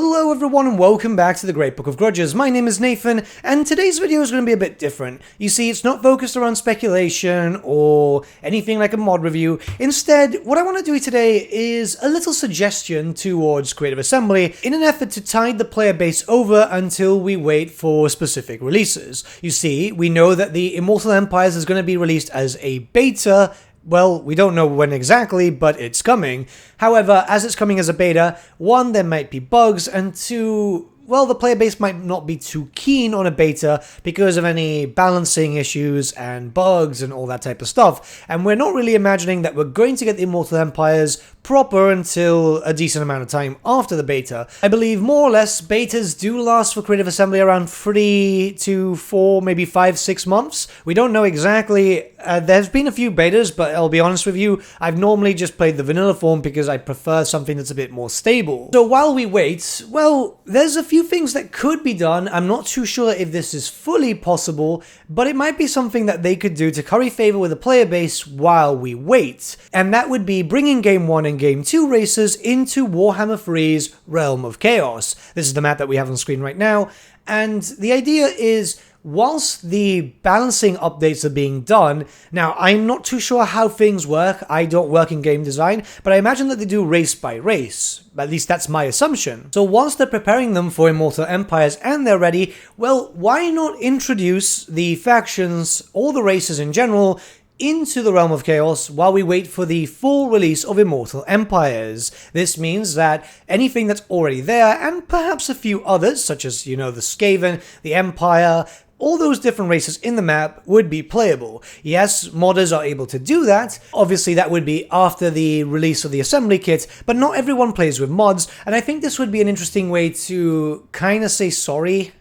Hello everyone and welcome back to the Great Book of Grudges. My name is Nathan, and today's video is going to be a bit different. You see, it's not focused around speculation or anything like a mod review. Instead, what I want to do today is a little suggestion towards Creative Assembly in an effort to tide the player base over until we wait for specific releases. You see, we know that the Immortal Empires is going to be released as a beta. Well, we don't know when exactly, but it's coming. However, as it's coming as a beta, one, there might be bugs, and two, well, the player base might not be too keen on a beta because of any balancing issues and bugs and all that type of stuff. And we're not really imagining that we're going to get the Immortal Empires proper until a decent amount of time after the beta. I believe more or less betas do last for Creative Assembly around 3 to 4, maybe 5, 6 months. We don't know exactly. There's been a few betas, but I'll be honest with you, I've normally just played the vanilla form because I prefer something that's a bit more stable. So while we wait, well, there's a few things that could be done. I'm not too sure if this is fully possible, but it might be something that they could do to curry favor with the player base while we wait. And that would be bringing Game 1 and Game 2 races into Warhammer 3's Realm of Chaos. This is the map that we have on screen right now, and the idea is, whilst the balancing updates are being done, now I'm not too sure how things work, I don't work in game design, but I imagine that they do race by race. At least that's my assumption. So once they're preparing them for Immortal Empires and they're ready, well, why not introduce the factions, or the races in general, into the Realm of Chaos while we wait for the full release of Immortal Empires. This means that anything that's already there, and perhaps a few others, such as, the Skaven, the Empire, all those different races in the map would be playable. Yes, modders are able to do that. Obviously, that would be after the release of the assembly kit, but not everyone plays with mods, and I think this would be an interesting way to kind of say sorry,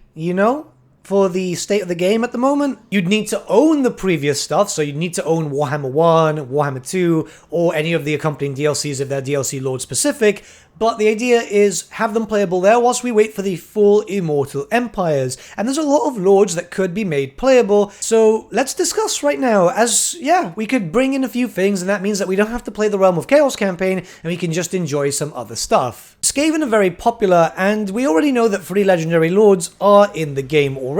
for the state of the game at the moment. You'd need to own the previous stuff, so you'd need to own Warhammer 1, Warhammer 2, or any of the accompanying DLCs if they're DLC Lord specific, but the idea is have them playable there whilst we wait for the full Immortal Empires. And there's a lot of Lords that could be made playable, so let's discuss right now, as, we could bring in a few things, and that means that we don't have to play the Realm of Chaos campaign, and we can just enjoy some other stuff. Skaven are very popular, and we already know that 3 legendary Lords are in the game already.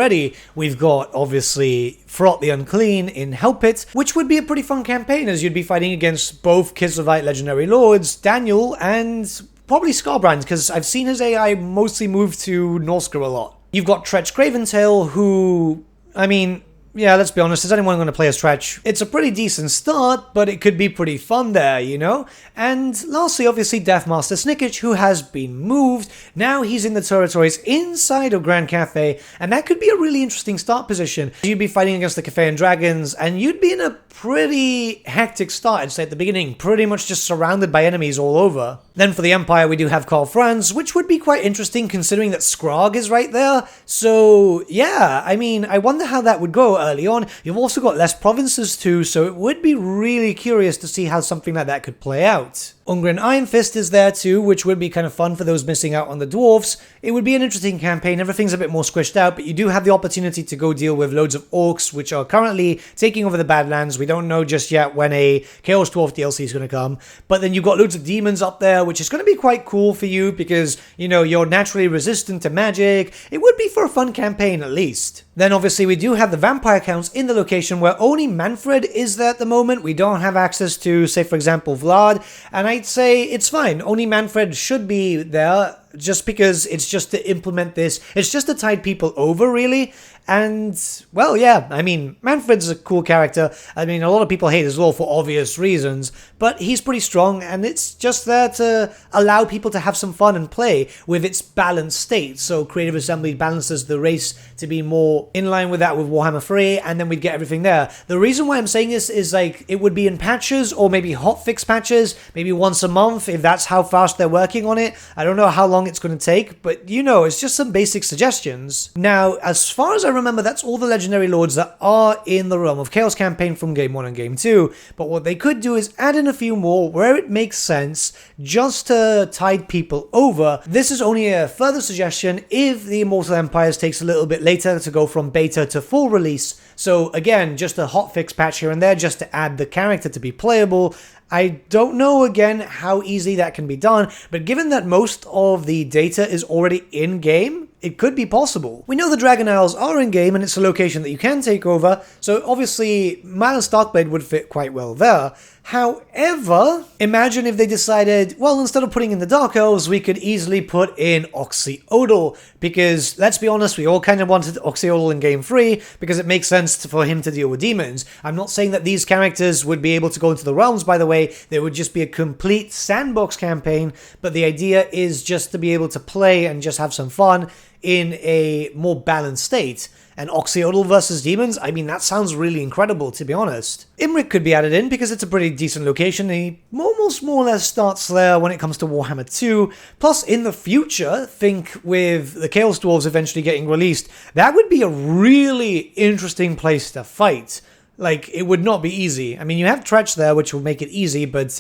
We've got, obviously, Fraught the Unclean in Hellpit, which would be a pretty fun campaign, as you'd be fighting against both Kislevites legendary Lords, Daniel, and probably Scarbrand, because I've seen his AI mostly move to Norsker a lot. You've got Tretch Craventail, who, let's be honest, is anyone going to play as Tretch? It's a pretty decent start, but it could be pretty fun there, And lastly, obviously, Deathmaster Snikich, who has been moved. Now he's in the territories inside of Grand Cafe, and that could be a really interesting start position. You'd be fighting against the Cathayan Dragons, and you'd be in a pretty hectic start, I'd say, at the beginning, pretty much just surrounded by enemies all over. Then for the Empire, we do have Karl Franz, which would be quite interesting considering that Skrog is right there. So, I wonder how that would go early on. You've also got less provinces too, so it would be really curious to see how something like that could play out. Ungren Iron Fist is there too, which would be kind of fun for those missing out on the dwarves. It would be an interesting campaign. Everything's a bit more squished out, but you do have the opportunity to go deal with loads of orcs, which are currently taking over the Badlands. We don't know just yet when a Chaos Dwarf DLC is going to come, but then you've got loads of demons up there, which is going to be quite cool for you because, you're naturally resistant to magic. It would be for a fun campaign at least. Then obviously we do have the vampire counts in the location where only Manfred is there at the moment. We don't have access to, say for example, Vlad, and I'd say it's fine. Only Manfred should be there just because it's just to implement this. It's just to tide people over, really. And, well, Manfred's a cool character. A lot of people hate his lore for obvious reasons, but he's pretty strong, and it's just there to allow people to have some fun and play with its balanced state. So Creative Assembly balances the race to be more in line with that with Warhammer 3, and then we'd get everything there. The reason why I'm saying this is, it would be in patches, or maybe hotfix patches, maybe once a month, if that's how fast they're working on it. I don't know how long it's going to take, but it's just some basic suggestions. Now, as far as I remember, that's all the legendary lords that are in the Realm of Chaos campaign from Game 1 and Game 2, but what they could do is add in a few more where it makes sense, just to tide people over. This is only a further suggestion if the Immortal Empires takes a little bit later to go from beta to full release. So again, just a hotfix patch here and there just to add the character to be playable, I don't know, again, how easy that can be done, but given that most of the data is already in-game, it could be possible. We know the Dragon Isles are in-game and it's a location that you can take over, so obviously Malus Darkblade would fit quite well there. However, imagine if they decided, well, instead of putting in the Dark Elves, we could easily put in Oxyodal, because, let's be honest, we all kind of wanted Oxyodal in Game 3, because it makes sense for him to deal with demons. I'm not saying that these characters would be able to go into the realms, by the way, they would just be a complete sandbox campaign, but the idea is just to be able to play and just have some fun in a more balanced state. And Oxyodal versus demons, I mean, that sounds really incredible, to be honest. Imrik could be added in because it's a pretty decent location. He almost more or less starts there when it comes to Warhammer 2. Plus, in the future, think with the Chaos Dwarves eventually getting released, that would be a really interesting place to fight. Like, it would not be easy. I mean, you have Tretch there, which will make it easy, but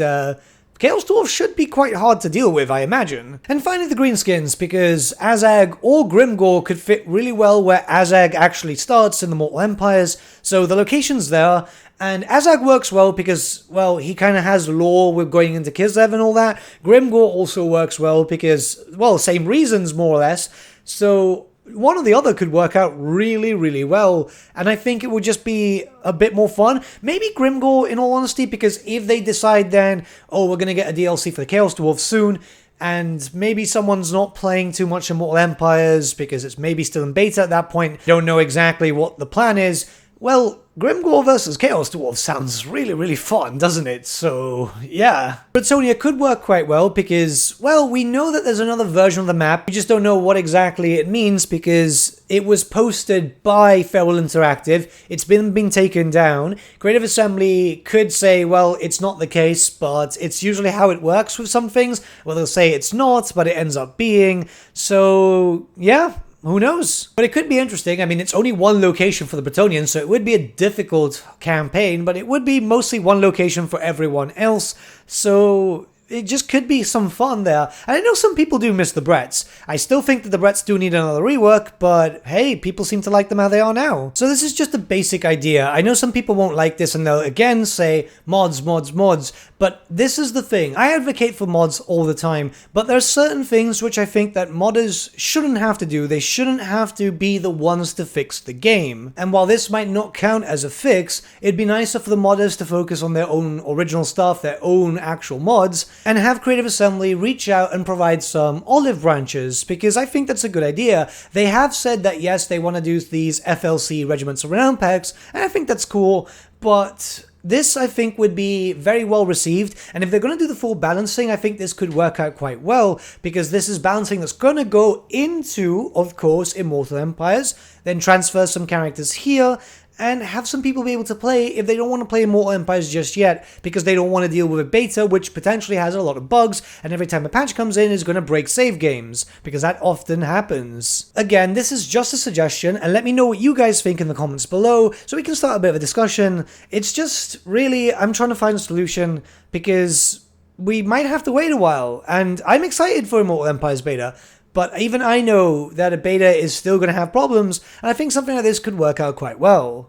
Chaos Dwarf should be quite hard to deal with, I imagine. And finally the greenskins, because Azag or Grimgor could fit really well where Azag actually starts in the Mortal Empires, so the location's there, and Azag works well because, well, he kind of has lore with going into Kislev and all that. Grimgor also works well because, well, same reasons more or less, so one or the other could work out really, really well, and I think it would just be a bit more fun. Maybe Grimgor, in all honesty, because if they decide then, oh, we're going to get a DLC for the Chaos Dwarf soon, and maybe someone's not playing too much Immortal Empires because it's maybe still in beta at that point, don't know exactly what the plan is, well, Grimgor versus Chaos Dwarf sounds really, really fun, doesn't it? So, yeah. Britonia could work quite well because, well, we know that there's another version of the map. We just don't know what exactly it means because it was posted by Feral Interactive. It's been taken down. Creative Assembly could say, well, it's not the case, but it's usually how it works with some things. Well, they'll say it's not, but it ends up being. So, yeah. Who knows? But it could be interesting. I mean, it's only one location for the Bretonians, so it would be a difficult campaign, but it would be mostly one location for everyone else, so it just could be some fun there. And I know some people do miss the Bretts. I still think that the Bretts do need another rework, but hey, people seem to like them how they are now. So this is just a basic idea. I know some people won't like this and they'll again say mods, mods, mods, but this is the thing. I advocate for mods all the time, but there's certain things which I think that modders shouldn't have to do. They shouldn't have to be the ones to fix the game. And while this might not count as a fix, it'd be nicer for the modders to focus on their own original stuff, their own actual mods, and have Creative Assembly reach out and provide some olive branches, because I think that's a good idea. They have said that yes, they want to do these FLC Regiments of Renown packs, and I think that's cool, but this, I think, would be very well received, and if they're going to do the full balancing, I think this could work out quite well, because this is balancing that's going to go into, of course, Immortal Empires, then transfer some characters here, and have some people be able to play if they don't want to play Immortal Empires just yet, because they don't want to deal with a beta, which potentially has a lot of bugs, and every time a patch comes in is going to break save games, because that often happens. Again, this is just a suggestion, and let me know what you guys think in the comments below, so we can start a bit of a discussion. It's just, really, I'm trying to find a solution, because we might have to wait a while, and I'm excited for Immortal Empires beta, but even I know that a beta is still going to have problems, and I think something like this could work out quite well.